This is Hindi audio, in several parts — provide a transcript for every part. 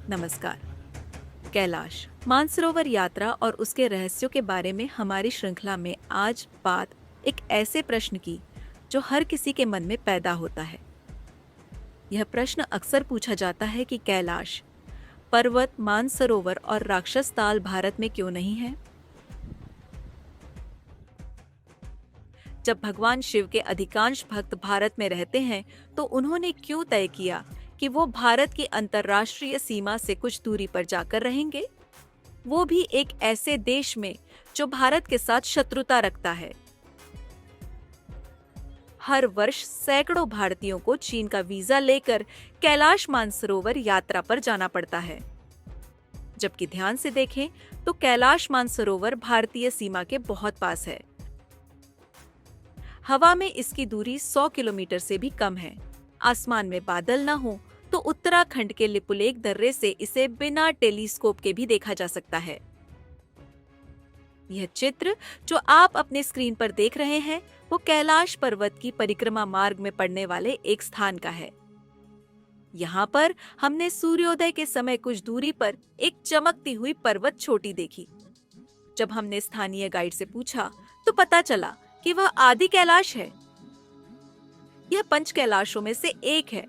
नमस्कार। कैलाश मानसरोवर यात्रा और उसके रहस्यों के बारे में हमारी श्रृंखला में आज बात एक ऐसे प्रश्न की जो हर किसी के मन में पैदा होता है। यह प्रश्न अक्सर पूछा जाता है कि कैलाश पर्वत, मानसरोवर और राक्षस ताल भारत में क्यों नहीं है। जब भगवान शिव के अधिकांश भक्त भारत में रहते हैं तो उन्होंने क्यों तय किया कि वो भारत की अंतर्राष्ट्रीय सीमा से कुछ दूरी पर जाकर रहेंगे, वो भी एक ऐसे देश में जो भारत के साथ शत्रुता रखता है। हर वर्ष सैकड़ों भारतीयों को चीन का वीजा लेकर कैलाश मानसरोवर यात्रा पर जाना पड़ता है। जबकि ध्यान से देखें तो कैलाश मानसरोवर भारतीय सीमा के बहुत पास है। हवा में इसकी दूरी 100 किलोमीटर से भी कम है। आसमान में बादल न हो तो उत्तराखंड के लिपुलेख दर्रे से इसे बिना टेलीस्कोप के भी देखा जा सकता है। यह चित्र जो आप अपने स्क्रीन पर देख रहे हैं वो कैलाश पर्वत की परिक्रमा मार्ग में पड़ने वाले एक स्थान का है। यहाँ पर हमने सूर्योदय के समय कुछ दूरी पर एक चमकती हुई पर्वत चोटी देखी। जब हमने स्थानीय गाइड से पूछा तो पता चला कि वह आदि कैलाश है। यह पंच कैलाशों में से एक है।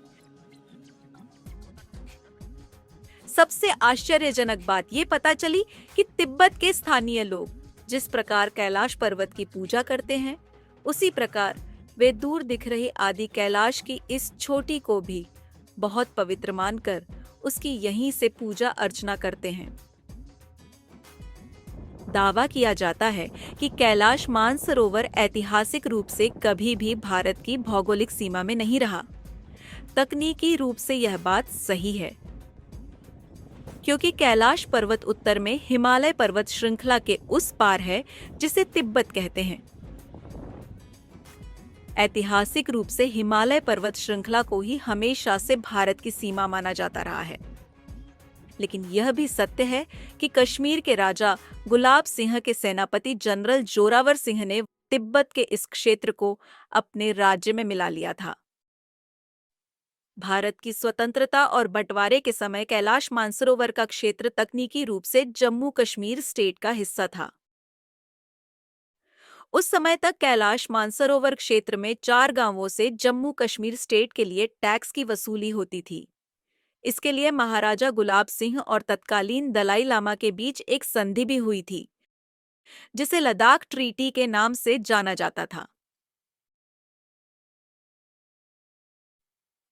सबसे आश्चर्यजनक बात यह पता चली कि तिब्बत के स्थानीय लोग जिस प्रकार कैलाश पर्वत की पूजा करते हैं, उसी प्रकार वे दूर दिख रही आदि कैलाश की इस चोटी को भी बहुत पवित्र मानकर उसकी यहीं से पूजा अर्चना करते हैं। दावा किया जाता है कि कैलाश मानसरोवर ऐतिहासिक रूप से कभी भी भारत की भौगोलिक सीमा में नहीं रहा। तकनीकी रूप से यह बात सही है, क्योंकि कैलाश पर्वत उत्तर में हिमालय पर्वत श्रृंखला के उस पार है जिसे तिब्बत कहते हैं। ऐतिहासिक रूप से हिमालय पर्वत श्रृंखला को ही हमेशा से भारत की सीमा माना जाता रहा है। लेकिन यह भी सत्य है कि कश्मीर के राजा गुलाब सिंह के सेनापति जनरल जोरावर सिंह ने तिब्बत के इस क्षेत्र को अपने राज्य में मिला लिया था। भारत की स्वतंत्रता और बंटवारे के समय कैलाश मानसरोवर का क्षेत्र तकनीकी रूप से जम्मू कश्मीर स्टेट का हिस्सा था। उस समय तक कैलाश मानसरोवर क्षेत्र में 4 गांवों से जम्मू कश्मीर स्टेट के लिए टैक्स की वसूली होती थी। इसके लिए महाराजा गुलाब सिंह और तत्कालीन दलाई लामा के बीच एक संधि भी हुई थी, जिसे लद्दाख ट्रीटी के नाम से जाना जाता था।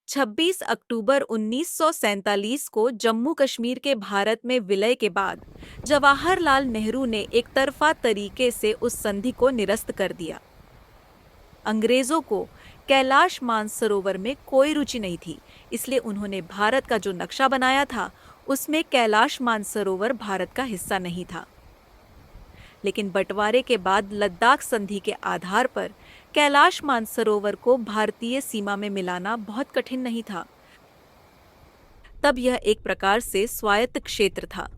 26 अक्टूबर 1947 को जम्मू कश्मीर के भारत में विलय के बाद जवाहरलाल नेहरू ने एक तरफा तरीके से उस संधि को निरस्त कर दिया। अंग्रेजों को कैलाश मानसरोवर में कोई रुचि नहीं थी, इसलिए उन्होंने भारत का जो नक्शा बनाया था उसमें कैलाश मानसरोवर भारत का हिस्सा नहीं था। लेकिन बंटवारे के बाद लद्दाख संधि के आधार पर कैलाश मानसरोवर को भारतीय सीमा में मिलाना बहुत कठिन नहीं था। तब यह एक प्रकार से स्वायत्त क्षेत्र था।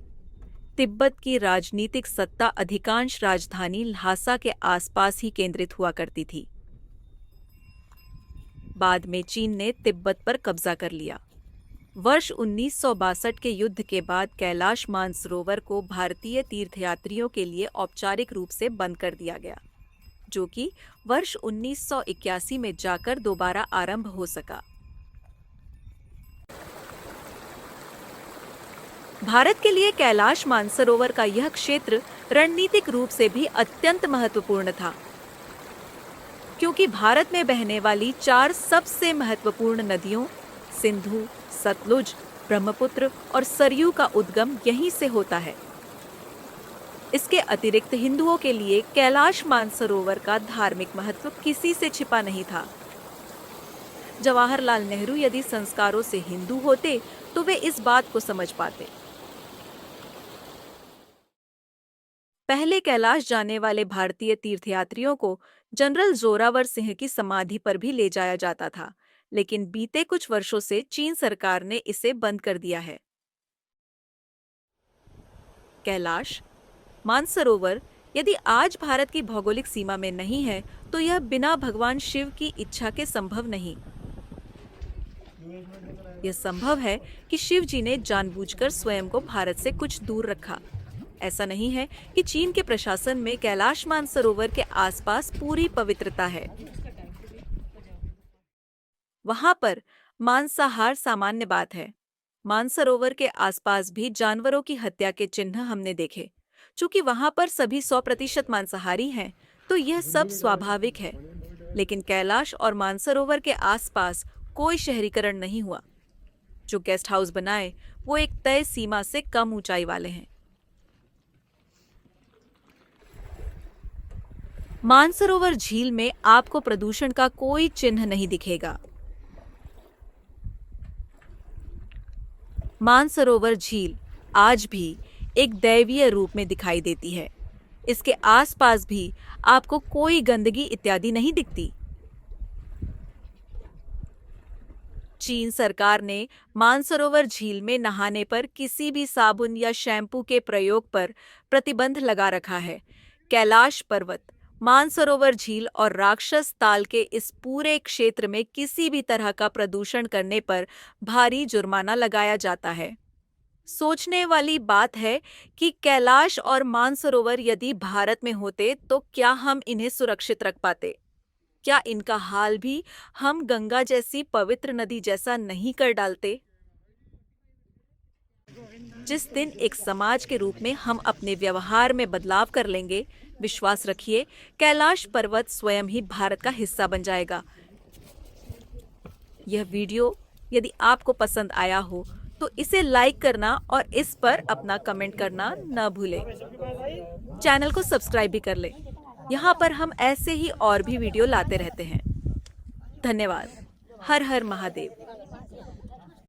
तिब्बत की राजनीतिक सत्ता अधिकांश राजधानी ल्हासा के आसपास ही केंद्रित हुआ करती थी। बाद में चीन ने तिब्बत पर कब्जा कर लिया। वर्ष 1962 के युद्ध के बाद कैलाश मानसरोवर को भारतीय तीर्थयात्रियों के लिए औपचारिक रूप से बंद कर दिया गया, जो कि वर्ष 1981 में जाकर दोबारा आरंभ हो सका। भारत के लिए कैलाश मानसरोवर का यह क्षेत्र रणनीतिक रूप से भी अत्यंत महत्वपूर्ण था, क्योंकि भारत में बहने वाली 4 सबसे महत्वपूर्ण नदियों सिंधु, सतलुज, ब्रह्मपुत्र और सरयू का उद्गम यहीं से होता है। इसके अतिरिक्त हिंदुओं के लिए कैलाश मानसरोवर का धार्मिक महत्व किसी से छिपा नहीं था। जवाहरलाल नेहरू यदि संस्कारों से हिंदू होते तो वे इस बात को समझ पाते। पहले कैलाश जाने वाले भारतीय तीर्थयात्रियों को जनरल जोरावर सिंह की समाधि पर भी ले जाया जाता था, लेकिन बीते कुछ वर्षों से चीन सरकार ने इसे बंद कर दिया है। कैलाश मानसरोवर यदि आज भारत की भौगोलिक सीमा में नहीं है तो यह बिना भगवान शिव की इच्छा के संभव नहीं। यह संभव है कि शिव जी ने जानबूझकर स्वयं को भारत से कुछ दूर रखा। ऐसा नहीं है कि चीन के प्रशासन में कैलाश मानसरोवर के आसपास पूरी पवित्रता है। वहां पर मांसाहार सामान्य बात है। मानसरोवर के आसपास भी जानवरों की हत्या के चिन्ह हमने देखे। चूंकि वहां पर सभी 100% मांसाहारी हैं, तो यह सब स्वाभाविक है। लेकिन कैलाश और मानसरोवर के आसपास कोई शहरीकरण नहीं हुआ। जो गेस्ट हाउस बनाए वो एक तय सीमा से कम ऊंचाई वाले हैं। मानसरोवर झील में आपको प्रदूषण का कोई चिन्ह नहीं दिखेगा। मानसरोवर झील आज भी एक दैवीय रूप में दिखाई देती है। इसके आसपास भी आपको कोई गंदगी इत्यादि नहीं दिखती। चीन सरकार ने मानसरोवर झील में नहाने पर किसी भी साबुन या शैम्पू के प्रयोग पर प्रतिबंध लगा रखा है। कैलाश पर्वत, मानसरोवर झील और राक्षस ताल के इस पूरे क्षेत्र में किसी भी तरह का प्रदूषण करने पर भारी जुर्माना लगाया जाता है। सोचने वाली बात है कि कैलाश और मानसरोवर यदि भारत में होते तो क्या हम इन्हें सुरक्षित रख पाते? क्या इनका हाल भी हम गंगा जैसी पवित्र नदी जैसा नहीं कर डालते? जिस दिन एक समाज के रूप में हम अपने व्यवहार में बदलाव कर लेंगे, विश्वास रखिए, कैलाश पर्वत स्वयं ही भारत का हिस्सा बन जाएगा। यह वीडियो यदि आपको पसंद आया हो तो इसे लाइक करना और इस पर अपना कमेंट करना न भूलें। चैनल को सब्सक्राइब भी कर लें। यहाँ पर हम ऐसे ही और भी वीडियो लाते रहते हैं। धन्यवाद। हर हर महादेव।